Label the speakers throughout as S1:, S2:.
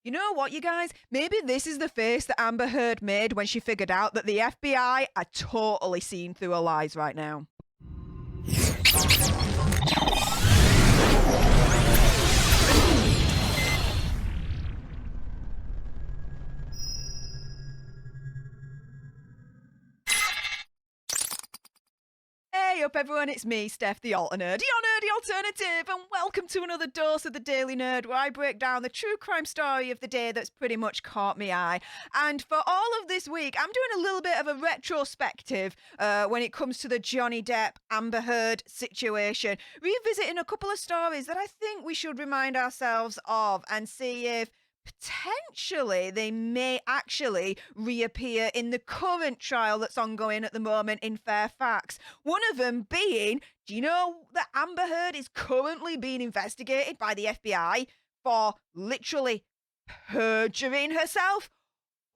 S1: You know what, you guys? Maybe this is the face that Amber Heard made when she figured out that the FBI are totally seeing through her lies right now. Hey up everyone, it's me, Stef, the Alternerd, your nerdy alternative, and welcome to another dose of the Daily Nerd, where I break down the true crime story of the day that's pretty much caught me eye. And for all of this week, I'm doing a little bit of a retrospective when it comes to the Johnny Depp, Amber Heard situation, revisiting a couple of stories that I think we should remind ourselves of and see if potentially they may actually reappear in the current trial that's ongoing at the moment in Fairfax. One of them being, do you know that Amber Heard is currently being investigated by the FBI for literally perjuring herself?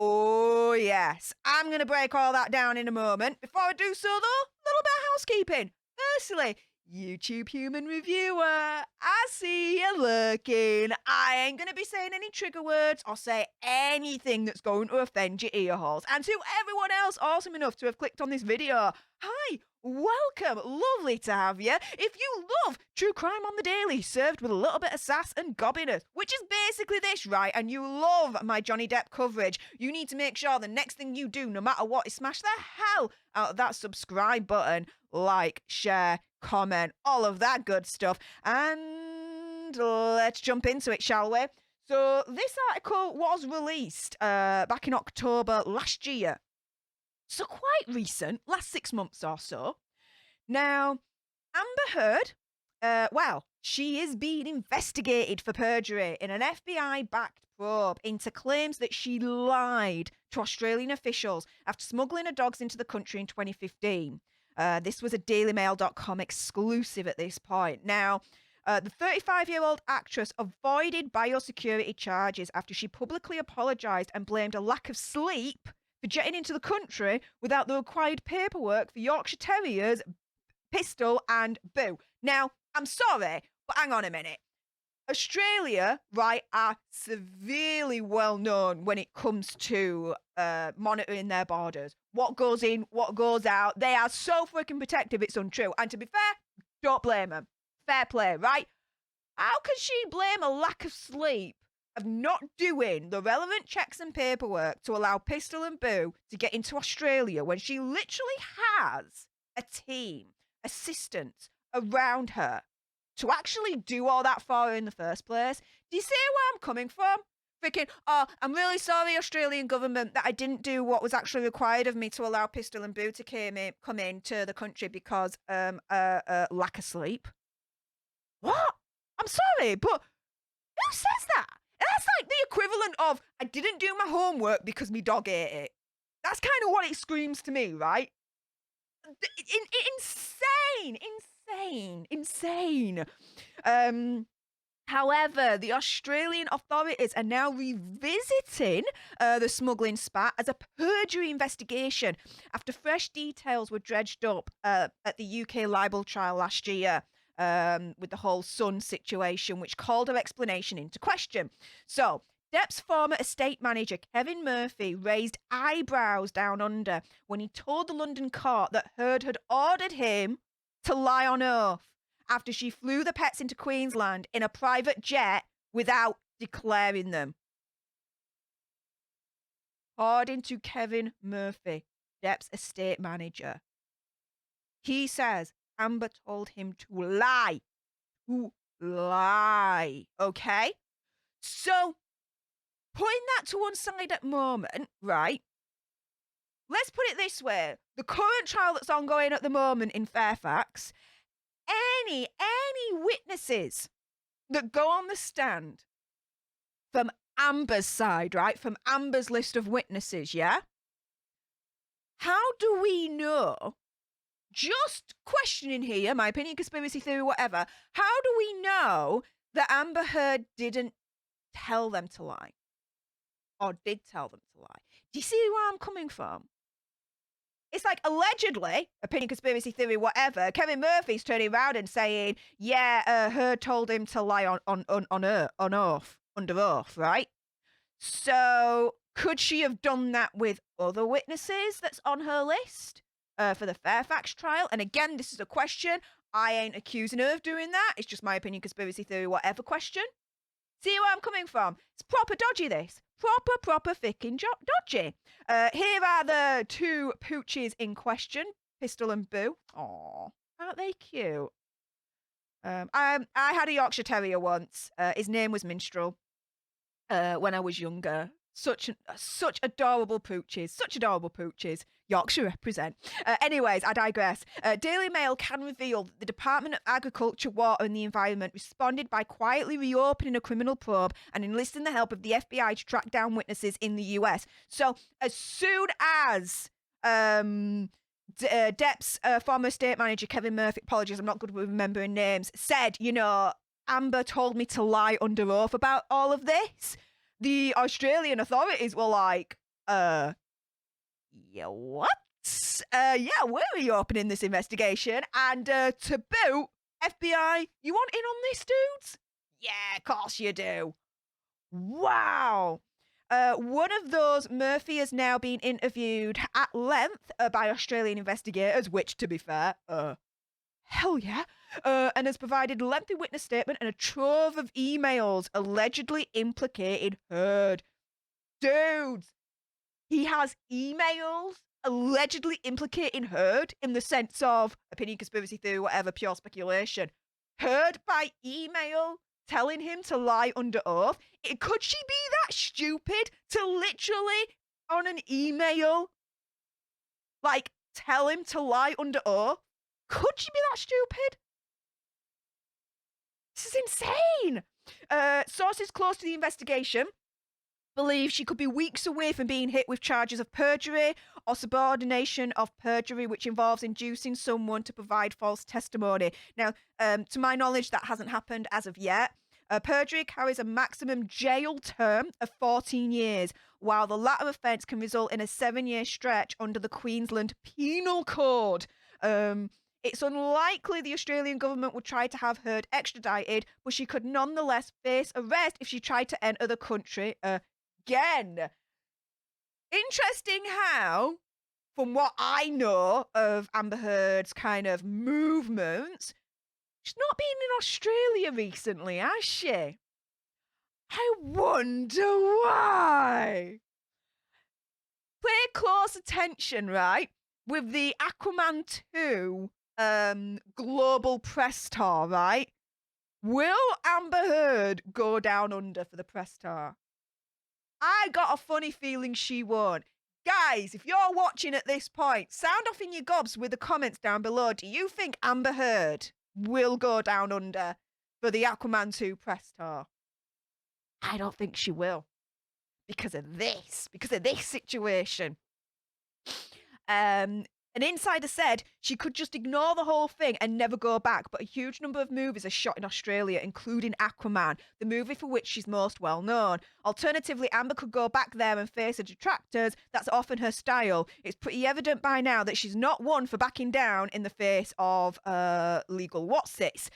S1: Oh, yes. I'm going to break all that down in a moment. Before I do so, though, a little bit of housekeeping. Firstly, YouTube human reviewer, I see you lurking. I ain't going to be saying any trigger words or say anything that's going to offend your ear holes. And to everyone else awesome enough to have clicked on this video, hi, welcome, lovely to have you. If you love true crime on the daily, served with a little bit of sass and gobbiness, which is basically this, right, and you love my Johnny Depp coverage, you need to make sure the next thing you do, no matter what, is smash the hell out of that subscribe button, like, share, comment, all of that good stuff. And let's jump into it, shall we? So this article was released back in October last year. So quite recent, last 6 months or so. Now, Amber Heard, well, she is being investigated for perjury in an FBI-backed probe into claims that she lied to Australian officials after smuggling her dogs into the country in 2015. This was a dailymail.com exclusive at this point. Now, the 35-year-old actress avoided biosecurity charges after she publicly apologised and blamed a lack of sleep for jetting into the country without the required paperwork for Yorkshire Terriers, Pistol and Boo. Now, I'm sorry, but hang on a minute. Australia, right, are severely well known when it comes to monitoring their borders. What goes in, what goes out. They are so freaking protective, it's untrue. And to be fair, don't blame them. Fair play, right? How can she blame a lack of sleep of not doing the relevant checks and paperwork to allow Pistol and Boo to get into Australia when she literally has a team, assistants around her to actually do all that for her in the first place? Do you see where I'm coming from? Freaking, oh, I'm really sorry, Australian government, that I didn't do what was actually required of me to allow Pistol and Boo to come into the country because lack of sleep. What? I'm sorry, but who says that? That's like the equivalent of, I didn't do my homework because my dog ate it. That's kind of what it screams to me, right? Insane. However, the Australian authorities are now revisiting the smuggling spat as a perjury investigation after fresh details were dredged up at the UK libel trial last year with the whole Sun situation, which called her explanation into question. So, Depp's former estate manager, Kevin Murphy, raised eyebrows down under when he told the London court that Heard had ordered him to lie on oath after she flew the pets into Queensland in a private jet without declaring them. According to Kevin Murphy, Depp's estate manager, he says Amber told him to lie. Okay? So, putting that to one side at the moment, right? Let's put it this way. The current trial that's ongoing at the moment in Fairfax, any witnesses that go on the stand from Amber's side, right? From Amber's list of witnesses, yeah? How do we know, just questioning here, my opinion, conspiracy theory, whatever, how do we know that Amber Heard didn't tell them to lie? Or did tell them to lie? Do you see where I'm coming from? It's like, allegedly, opinion, conspiracy theory, whatever, Kevin Murphy's turning around and saying, yeah, Heard told him to lie on oath, under oath, right? So could she have done that with other witnesses that's on her list for the Fairfax trial? And again, this is a question. I ain't accusing her of doing that. It's just my opinion, conspiracy theory, whatever question. See where I'm coming from? It's proper dodgy, this. Proper ficking dodgy. Here are the two pooches in question, Pistol and Boo. Aw, aren't they cute? I had a Yorkshire Terrier once. His name was Minstrel. When I was younger. Such adorable pooches. Such adorable pooches. Yorkshire represent. Anyways, I digress. Daily Mail can reveal that the Department of Agriculture, Water and the Environment responded by quietly reopening a criminal probe and enlisting the help of the FBI to track down witnesses in the US. So as soon as Depp's former estate manager, Kevin Murphy, apologies, I'm not good with remembering names, said, Amber told me to lie under oath about all of this, the Australian authorities were like, yeah, what? Yeah, we're reopening this investigation. And to boot, FBI, you want in on this, dudes? Yeah, of course you do. Wow. One of those, Murphy, has now been interviewed at length by Australian investigators, which, to be fair, hell yeah, and has provided a lengthy witness statement and a trove of emails allegedly implicated Heard. Dudes, he has emails allegedly implicating Heard in the sense of opinion, conspiracy theory, whatever, pure speculation. Heard by email telling him to lie under oath. Could she be that stupid to literally, on an email, like, tell him to lie under oath? Could she be that stupid? This is insane. Sources close to the investigation believe she could be weeks away from being hit with charges of perjury or subordination of perjury, which involves inducing someone to provide false testimony. Now, to my knowledge, that hasn't happened as of yet. Perjury carries a maximum jail term of 14 years, while the latter offence can result in a 7-year stretch under the Queensland Penal Code. It's unlikely the Australian government would try to have Heard extradited, but she could nonetheless face arrest if she tried to enter the country again. Interesting how, from what I know of Amber Heard's kind of movements, she's not been in Australia recently, has she? I wonder why. Pay close attention, right, with the Aquaman 2 global press tour, right? Will Amber Heard go down under for the press tour? I got a funny feeling she won't. Guys, if you're watching at this point, sound off in your gobs with the comments down below. Do you think Amber Heard will go down under for the Aquaman 2 press tour? I don't think she will. Because of this situation. An insider said she could just ignore the whole thing and never go back, but a huge number of movies are shot in Australia, including Aquaman, the movie for which she's most well known. Alternatively, Amber could go back there and face her detractors. That's often her style. It's pretty evident by now that she's not one for backing down in the face of legal what's-its.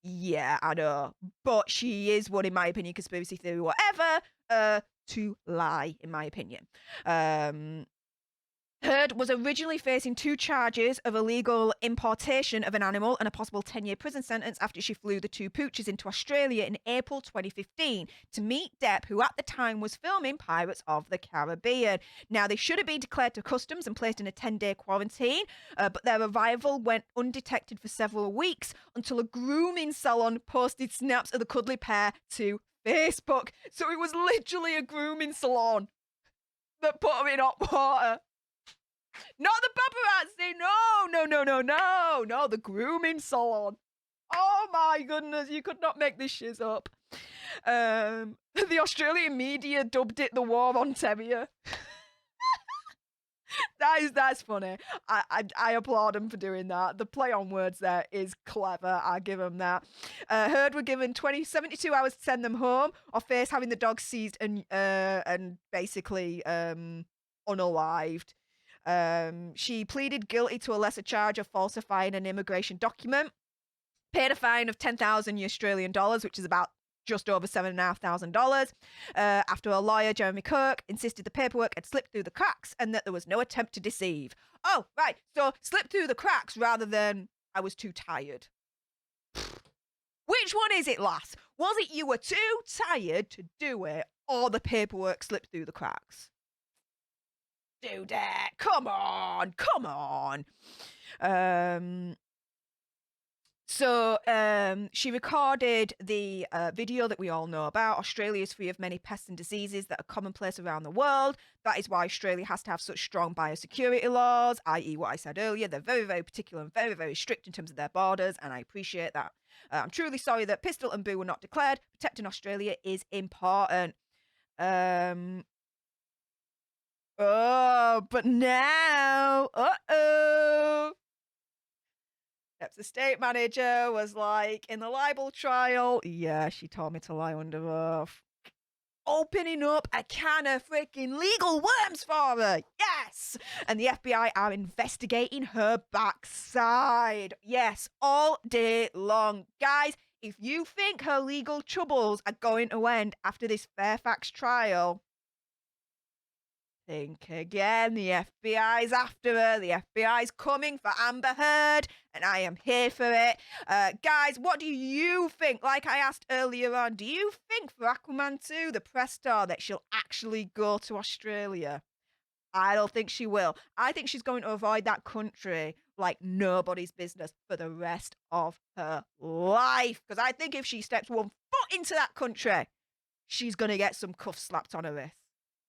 S1: Yeah, I know. But she is one, in my opinion, conspiracy theory, whatever, to lie, in my opinion. Heard was originally facing 2 charges of illegal importation of an animal and a possible 10-year prison sentence after she flew the 2 pooches into Australia in April 2015 to meet Depp, who at the time was filming Pirates of the Caribbean. Now, they should have been declared to customs and placed in a 10-day quarantine, but their arrival went undetected for several weeks until a grooming salon posted snaps of the cuddly pair to Facebook. So it was literally a grooming salon that put them in hot water. Not the paparazzi, no, the grooming salon. Oh my goodness, you could not make this shit up. The Australian media dubbed it the war on Terrier. That's funny. I applaud them for doing that. The play on words there is clever. I give them that. Heard were given 72 hours to send them home or face having the dogs seized and basically unalived. She pleaded guilty to a lesser charge of falsifying an immigration document, paid a fine of 10,000 Australian dollars, which is about just over $7,500 after a lawyer, Jeremy Kirk, insisted the paperwork had slipped through the cracks and that there was no attempt to deceive. Oh, right. So slipped through the cracks rather than I was too tired. Which one is it, lass? Was it you were too tired to do it or the paperwork slipped through the cracks? Do that. Come on. Come on. So she recorded the video that we all know about. Australia is free of many pests and diseases that are commonplace around the world. That is why Australia has to have such strong biosecurity laws, i.e. what I said earlier. They're very, very particular and very, very strict in terms of their borders, and I appreciate that. I'm truly sorry that Pistol and Boo were not declared. Protecting Australia is important. Oh, but now, Depp's estate manager was like, in the libel trial, yeah, she told me to lie under oath. Opening up a can of freaking legal worms for her. Yes. And the FBI are investigating her backside. Yes, all day long. Guys, if you think her legal troubles are going to end after this Fairfax trial, think again. The FBI's after her. The FBI's coming for Amber Heard, and I am here for it. Guys, what do you think? Like I asked earlier on, do you think for Aquaman 2, the press star, that she'll actually go to Australia? I don't think she will. I think she's going to avoid that country like nobody's business for the rest of her life. Because I think if she steps one foot into that country, she's going to get some cuffs slapped on her wrist.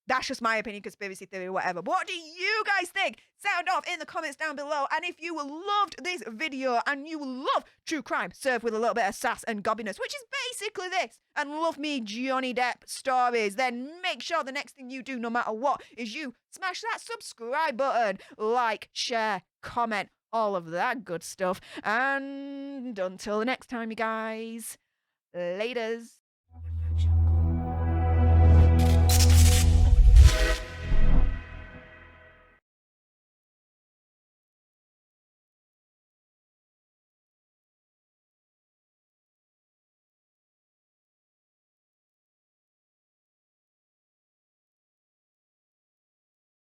S1: That's just my opinion, conspiracy theory, whatever. But what do you guys think? Sound off in the comments down below. And if you loved this video and you love true crime served with a little bit of sass and gobbiness, which is basically this, and love me Johnny Depp stories, then make sure the next thing you do, no matter what, is you smash that subscribe button, like, share, comment, all of that good stuff. And until the next time, you guys, laters.